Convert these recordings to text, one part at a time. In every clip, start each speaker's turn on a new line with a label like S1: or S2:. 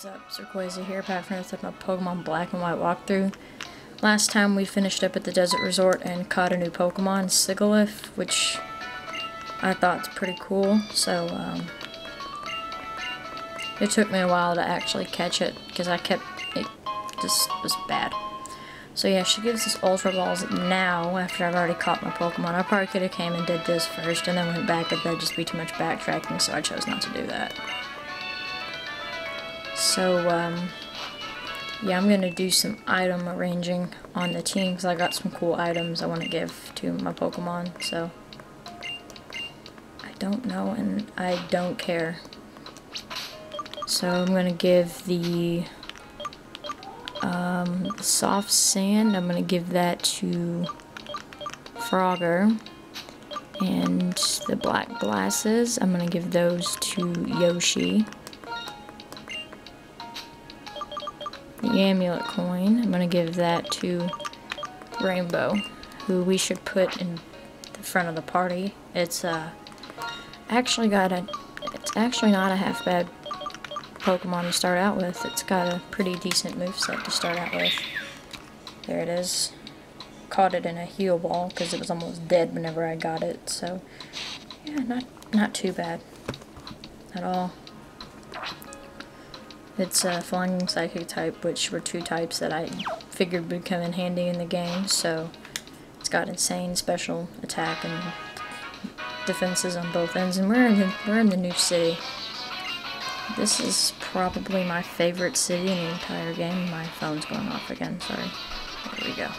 S1: up? It's Rayquaza here, back from my Pokemon Black and White walkthrough. Last time we finished up at the Desert Resort and caught a new Pokemon, Sigilyph, which I thought's pretty cool. So it took me a while to actually catch it because it just was bad. So yeah, she gives us Ultra Balls now after I've already caught my Pokemon. I probably could have came and did this first and then went back, but that'd just be too much backtracking, so I chose not to do that. So yeah, I'm gonna do some item arranging on the team because I got some cool items I want to give to my Pokemon. So I don't know and I don't care. So I'm gonna give the soft sand, I'm gonna give that to Frogger, and the black glasses, I'm gonna give those to Yoshi. The amulet coin, I'm gonna give that to Rainbow, who we should put in the front of the party. It's actually not a half bad Pokemon to start out with. It's got a pretty decent moveset to start out with. There it is. Caught it in a heal ball because it was almost dead whenever I got it. So yeah, not too bad at all. It's a Flying Psychic type, which were two types that I figured would come in handy in the game. So it's got insane special attack and defenses on both ends, and we're in the new city. This is probably my favorite city in the entire game. My phone's going off again, sorry. There we go.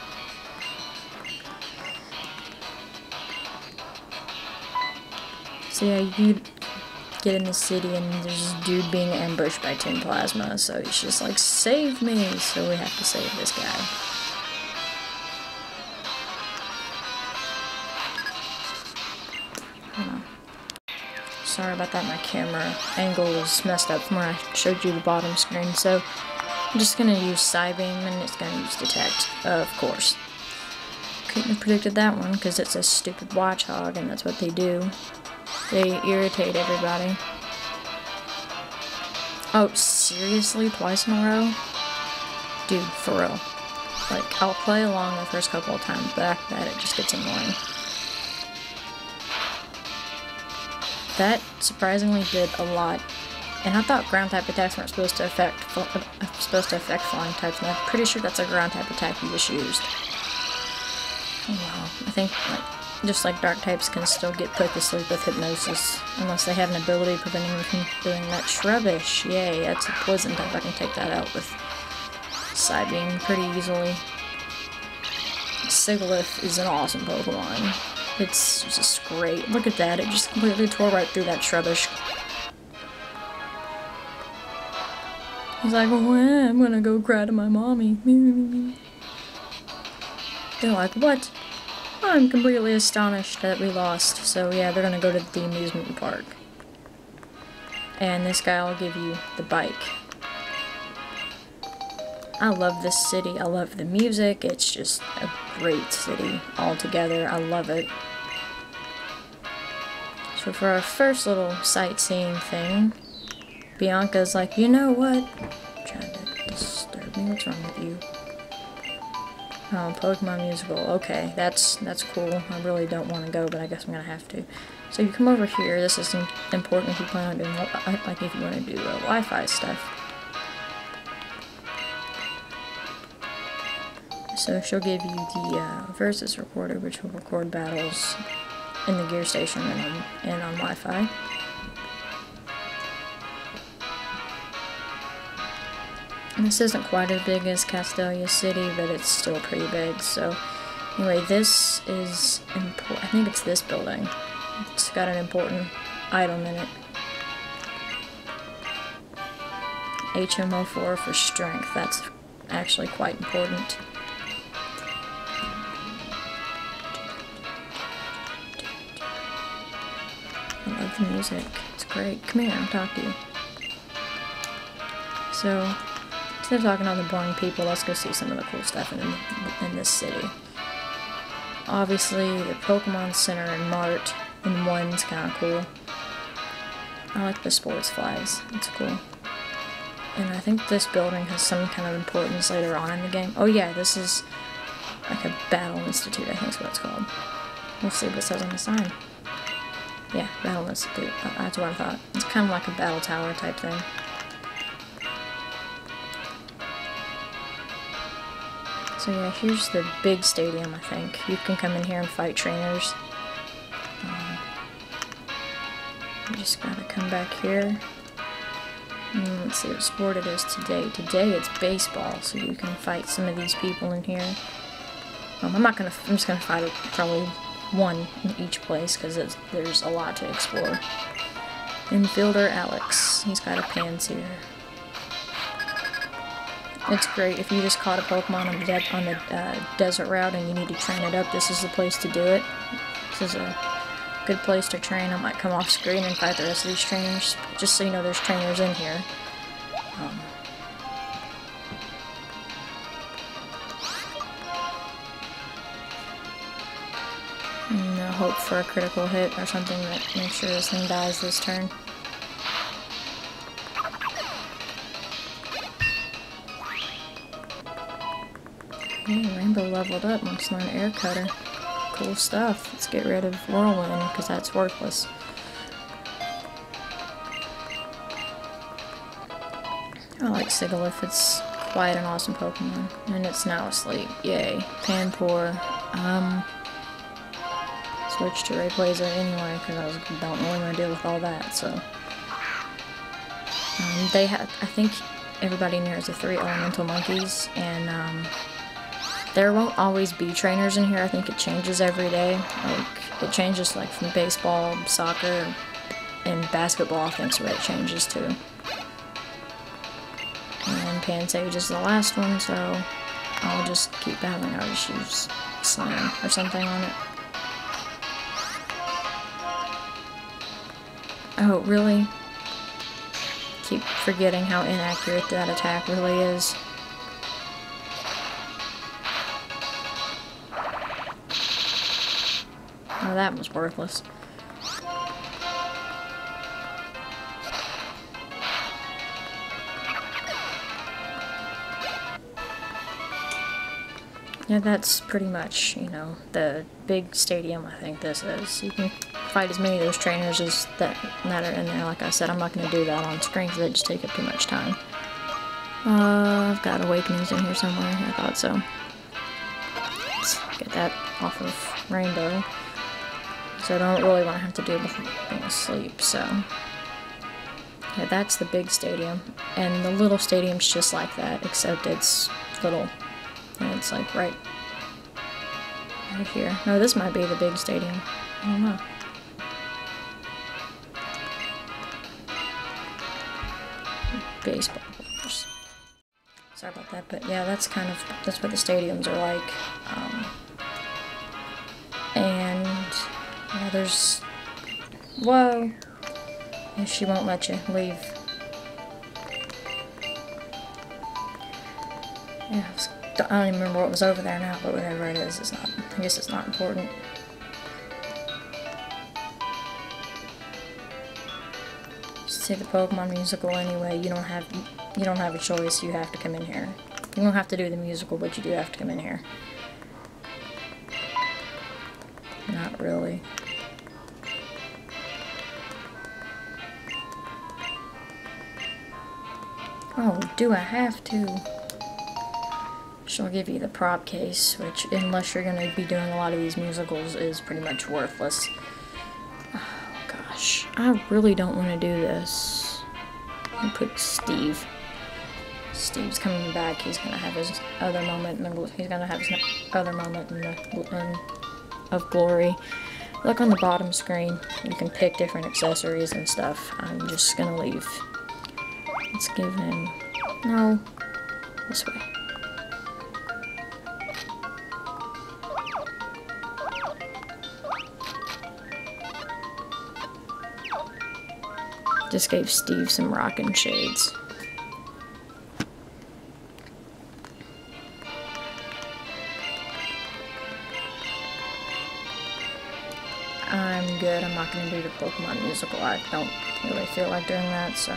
S1: So yeah, you get in the city and there's this dude being ambushed by Team Plasma, so he's just like, save me! So we have to save this guy. Sorry about that, my camera angle was messed up from where I showed you the bottom screen. So I'm just going to use Psybeam and it's going to use Detect, of course. Couldn't have predicted that one because it's a stupid Watchog and that's what they do. They irritate everybody. Oh, seriously? Twice in a row? Dude, for real. Like, I'll play along the first couple of times, but after that it just gets annoying. That surprisingly did a lot, and I thought ground type attacks weren't supposed to affect flying types, and I'm pretty sure that's a ground type attack you just used. Oh wow, I think just like dark types can still get put to sleep with hypnosis, unless they have an ability preventing them from doing that. Shrubbish, yay, that's a poison type. I can take that out with Psybeam pretty easily. Sigilyph is an awesome Pokemon. It's just great. Look at that. It just completely tore right through that Shrubbish. He's like, oh, I'm gonna go cry to my mommy. They're like, what? I'm completely astonished that we lost. So yeah, they're gonna go to the amusement park. And this guy will give you the bike. I love this city. I love the music. It's just a great city altogether. I love it. So for our first little sightseeing thing, Bianca's like, you know what? Trying to disturb me. What's wrong with you? Oh, Pokemon musical. Okay, that's cool. I really don't want to go, but I guess I'm gonna have to. So you come over here. This is important if you plan on doing, like, if you want to do Wi-Fi stuff. So she'll give you the Versus recorder, which will record battles in the gear station and on Wi-Fi. And this isn't quite as big as Castelia City, but it's still pretty big. So anyway, this is important. I think it's this building. It's got an important item in it. HMO4 for strength. That's actually quite important. I love the music. It's great. Come here, I'll talk to you. So, instead of talking to all the boring people, let's go see some of the cool stuff in this city. Obviously, the Pokemon Center and Mart in one's kind of cool. I like the sports flags. It's cool. And I think this building has some kind of importance later on in the game. Oh yeah, this is like a battle institute, I think is what it's called. We'll see what it says on the sign. Yeah, battle institute. That's what I thought. It's kind of like a battle tower type thing. So yeah, here's the big stadium, I think. You can come in here and fight trainers. You just gotta come back here. Let's see what sport it is today. Today it's baseball, so you can fight some of these people in here. I'm just gonna fight probably one in each place because there's a lot to explore. Infielder Alex, he's got a Panseer. It's great if you just caught a Pokemon on the desert route and you need to train it up. This is the place to do it. This is a good place to train. I might come off screen and fight the rest of these trainers, just so you know there's trainers in here. And I'll hope for a critical hit or something that makes sure this thing dies this turn. Yeah, Rainbow leveled up, wants to learn Air Cutter. Cool stuff. Let's get rid of Whirlwind, because that's worthless. I like Sigilyph, it's quite an awesome Pokemon. And it's now asleep. Yay. Panpour. Switch to Rayquaza anyway, because I don't really want to deal with all that, so. I think everybody in here is the 3 elemental monkeys, and there won't always be trainers in here. I think it changes every day. Like, it changes like from baseball, soccer, and basketball, I think is where it changes to. And Pansage is the last one, so I'll just keep battling. I'll just use Slam or something on it. Oh, really? Keep forgetting how inaccurate that attack really is. Oh, that was worthless. Yeah, that's pretty much, you know, the big stadium I think this is. You can fight as many of those trainers as that are in there. Like I said, I'm not going to do that on screen because they just take up too much time. I've got Awakenings in here somewhere. I thought so. Let's get that off of Rainbow. So I don't really want to have to do it before being asleep, so. Yeah, that's the big stadium. And the little stadium's just like that, except it's little. And it's like right here. No, this might be the big stadium. I don't know. Baseball players. Sorry about that, but yeah, that's what the stadiums are like. And yeah, there's, whoa, and she won't let you leave. Yeah, I don't even remember what was over there now, but whatever it is, it's not. I guess it's not important. See the Pokemon musical anyway. You don't have a choice. You have to come in here. You don't have to do the musical, but you do have to come in here. Not really. Oh, do I have to? She'll give you the prop case, which, unless you're going to be doing a lot of these musicals, is pretty much worthless. Oh, gosh. I really don't want to do this. I'll put Steve. Steve's coming back. He's going to have his other moment. He's going to have his other moment of glory. Look on the bottom screen. You can pick different accessories and stuff. I'm just going to leave. Let's give him... No. This way. Just gave Steve some rockin' shades. I'm good. I'm not going to do the Pokemon musical. I don't really feel like doing that, so.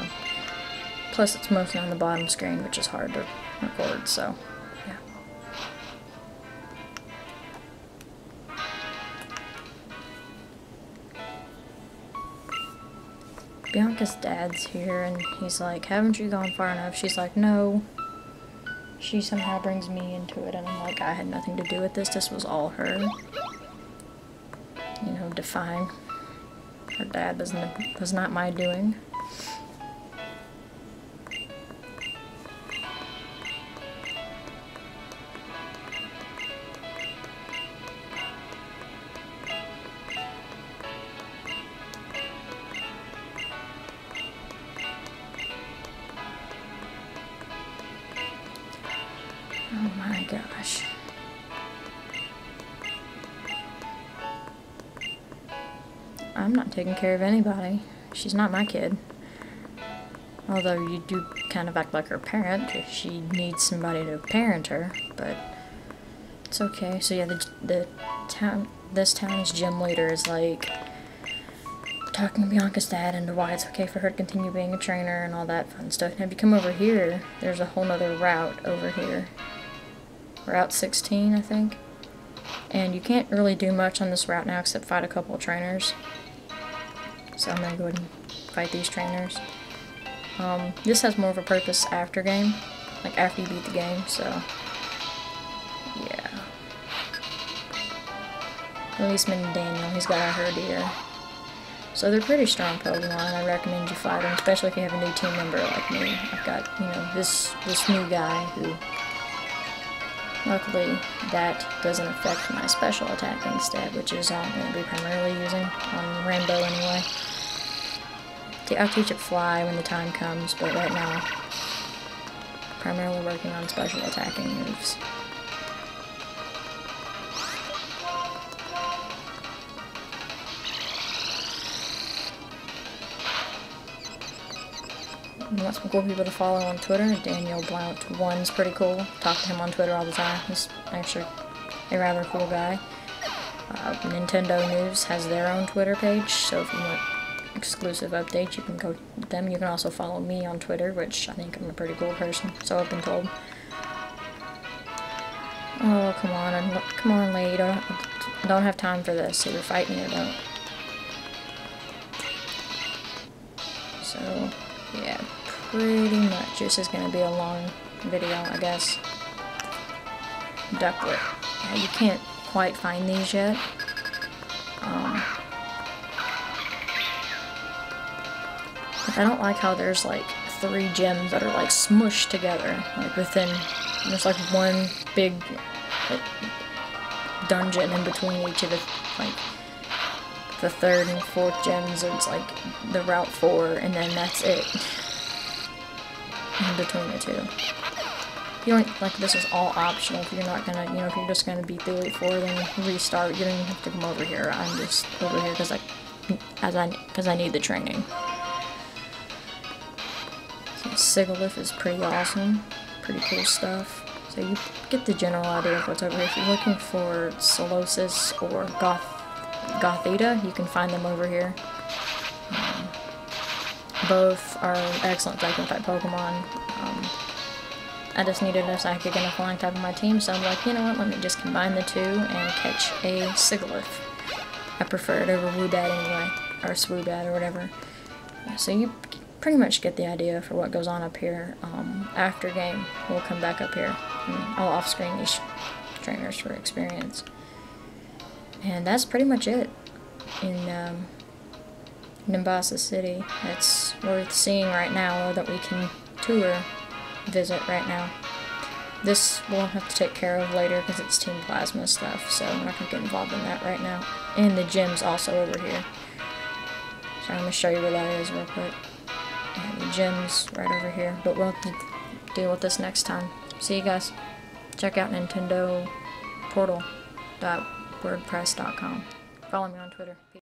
S1: Plus it's mostly on the bottom screen, which is hard to record, so yeah. Bianca's dad's here, and he's like, haven't you gone far enough? She's like, no. She somehow brings me into it, and I'm like, I had nothing to do with this. This was all her. You know, defying. Her dad was not my doing. Oh my gosh. I'm not taking care of anybody. She's not my kid. Although you do kind of act like her parent if she needs somebody to parent her, but it's okay. So yeah, this town's gym leader is like talking to Bianca's dad into why it's okay for her to continue being a trainer and all that fun stuff. And if you come over here, there's a whole nother route over here. Route 16, I think. And you can't really do much on this route now except fight a couple of trainers. So I'm gonna go ahead and fight these trainers. This has more of a purpose after game, like after you beat the game, so yeah. At least Min Daniel, he's got a Herdier. So they're pretty strong Pokemon. I recommend you fight them, especially if you have a new team member like me. I've got, you know, this new guy who, luckily, that doesn't affect my special attacking stat, which is all I'm going to be primarily using on Rainbow anyway. I'll teach it Fly when the time comes, but right now, primarily working on special attacking moves. You want some cool people to follow on Twitter. Daniel Blount1's pretty cool. Talk to him on Twitter all the time. He's actually a rather cool guy. Nintendo News has their own Twitter page, so if you want exclusive updates, you can go with them. You can also follow me on Twitter, which I think I'm a pretty cool person, so I've been told. Oh, come on, lady. Don't have time for this. Either fight me or don't. So, yeah. Pretty much. This is going to be a long video, I guess. Ducklet. Yeah, you can't quite find these yet. I don't like how there's like 3 gems that are like smushed together. Like within, there's like one big like, dungeon in between each of the, like, the 3rd and 4th gems. It's like the Route 4, and then that's it. In between the 2. You don't, like, this is all optional. If you're not gonna, you know, if you're just gonna beat the Elite 4, then restart. You don't even have to come over here. I'm just over here because I need the training. So Sigilyph is pretty awesome. Pretty cool stuff. So you get the general idea of what's over here. If you're looking for Solosis or Gothita, you can find them over here. Both are excellent Psychic type Pokemon. I just needed a Psychic and a Flying type on my team, so I'm like, you know what, let me just combine the 2 and catch a Sigilyph. I prefer it over Woobat anyway, or Swoobat or whatever. So you pretty much get the idea for what goes on up here. After game, we'll come back up here, and I'll off-screen these trainers for experience. And that's pretty much it in Nimbasa City. It's worth seeing right now, or that we can visit right now. This we'll have to take care of later because it's Team Plasma stuff, so I'm not going to get involved in that right now. And the gym's also over here. So I'm going to show you where that is real quick. And the gym's right over here, but we'll have to deal with this next time. See you guys. Check out Nintendo Portal.wordpress.com. Follow me on Twitter. Peace.